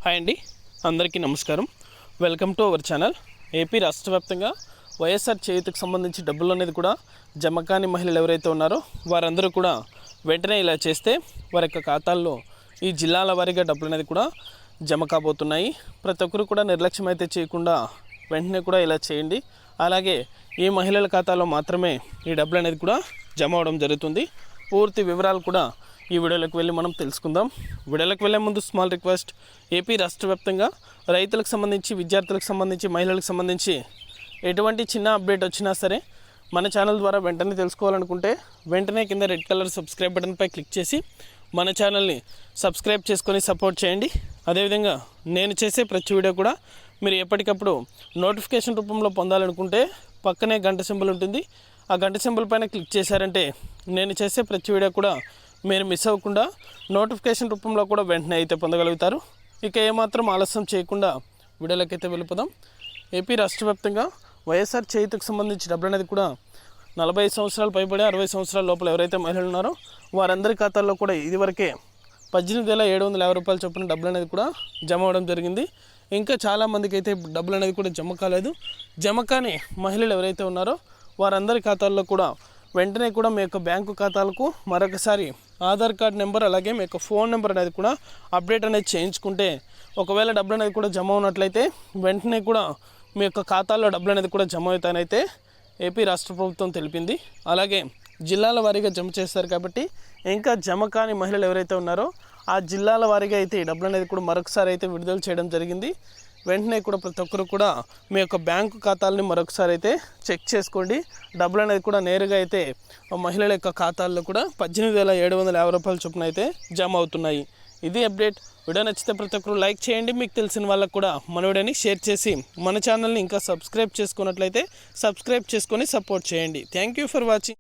Hi అండి, అందరికీ నమస్కారం. Welcome to our channel. AP రాష్ట్ర వ్యాప్తంగా వైఎస్ఆర్ చేయూతకు సంబంధించి డబ్బులు అనేది కూడా జమ కాని మహిళలు ఎవరైతే ఉన్నారో వారందరూ కూడా వెంటనే ఇలా చేస్తే వారి యొక్క ఖాతాల్లో ఈ జిల్లాల వారీగా డబ్బులు అనేది కూడా జమ కాబోతున్నాయి. ప్రతి ఒక్కరు కూడా నిర్లక్ష్యం అయితే చేయకుండా వెంటనే కూడా ఇలా చేయండి. అలాగే ఈ మహిళల ఖాతాలో మాత్రమే ఈ డబ్బులు అనేది కూడా జమ అవడం జరుగుతుంది. పూర్తి వివరాలు కూడా ఈ వీడియోలోకి వెళ్ళి మనం తెలుసుకుందాం. వీడియోలోకి వెళ్ళే ముందు స్మాల్ రిక్వెస్ట్, ఏపీ రాష్ట్ర వ్యాప్తంగా రైతులకు సంబంధించి, విద్యార్థులకు సంబంధించి, మహిళలకు సంబంధించి ఎటువంటి చిన్న అప్డేట్ వచ్చినా సరే మన ఛానల్ ద్వారా వెంటనే తెలుసుకోవాలనుకుంటే వెంటనే కింద రెడ్ కలర్ సబ్స్క్రైబ్ బటన్పై క్లిక్ చేసి మన ఛానల్ని సబ్స్క్రైబ్ చేసుకొని సపోర్ట్ చేయండి. అదేవిధంగా నేను చేసే ప్రతి వీడియో కూడా మీరు ఎప్పటికప్పుడు నోటిఫికేషన్ రూపంలో పొందాలనుకుంటే పక్కనే గంట సింబల్ ఉంటుంది. ఆ గంట సింబల్ పైన క్లిక్ చేశారంటే నేను చేసే ప్రతి వీడియో కూడా మీరు మిస్ అవ్వకుండా నోటిఫికేషన్ రూపంలో కూడా వెంటనే అయితే పొందగలుగుతారు. ఇక ఏమాత్రం ఆలస్యం చేయకుండా వీడియోలోకి అయితే వెళ్ళిపోదాం. ఏపీ రాష్ట్ర వ్యాప్తంగా వైఎస్ఆర్ చేయూతకు సంబంధించి డబ్బులు అనేది కూడా 45 సంవత్సరాలు పైబడి 60 సంవత్సరాల లోపల ఎవరైతే మహిళలు ఉన్నారో వారందరి ఖాతాల్లో కూడా ఇదివరకే 18,750 రూపాయలు చొప్పున డబ్బులు అనేది కూడా జమ అవడం జరిగింది. ఇంకా చాలామందికి అయితే డబ్బులు అనేది కూడా జమ కాలేదు. జమ కాని మహిళలు ఎవరైతే ఉన్నారో వారందరి ఖాతాల్లో కూడా వెంటనే కూడా మీ యొక్క బ్యాంకు ఖాతాలకు మరొకసారి ఆధార్ కార్డ్ నెంబర్ అలాగే మీ యొక్క ఫోన్ నెంబర్ అనేది కూడా అప్డేట్ అనేది చేయించుకుంటే ఒకవేళ డబ్బులు అనేది కూడా జమ ఉన్నట్లయితే వెంటనే కూడా మీ యొక్క ఖాతాల్లో డబ్బులు అనేది కూడా జమ అవుతానైతే ఏపీ రాష్ట్ర ప్రభుత్వం తెలిపింది. అలాగే జిల్లాల వారీగా జమ చేస్తారు కాబట్టి ఇంకా జమ కాని మహిళలు ఎవరైతే ఉన్నారో ఆ జిల్లాల వారీగా అయితే ఈ డబ్బులు అనేది కూడా మరొకసారి అయితే విడుదల చేయడం జరిగింది. వెంటనే కూడా ప్రతి ఒక్కరు కూడా మీ యొక్క బ్యాంకు ఖాతాలని మరొకసారి అయితే చెక్ చేసుకోండి. డబ్బులు అనేది కూడా నేరుగా అయితే మహిళల యొక్క ఖాతాల్లో కూడా 18,750 రూపాయల చొప్పున అయితే జమ అవుతున్నాయి. ఇది అప్డేట్. వీడియో నచ్చితే ప్రతి ఒక్కరు లైక్ చేయండి. మీకు తెలిసిన వాళ్ళకు కూడా మన వీడియోని షేర్ చేసి మన ఛానల్ని ఇంకా సబ్స్క్రైబ్ చేసుకున్నట్లయితే సబ్స్క్రైబ్ చేసుకొని సపోర్ట్ చేయండి. Thank you for watching.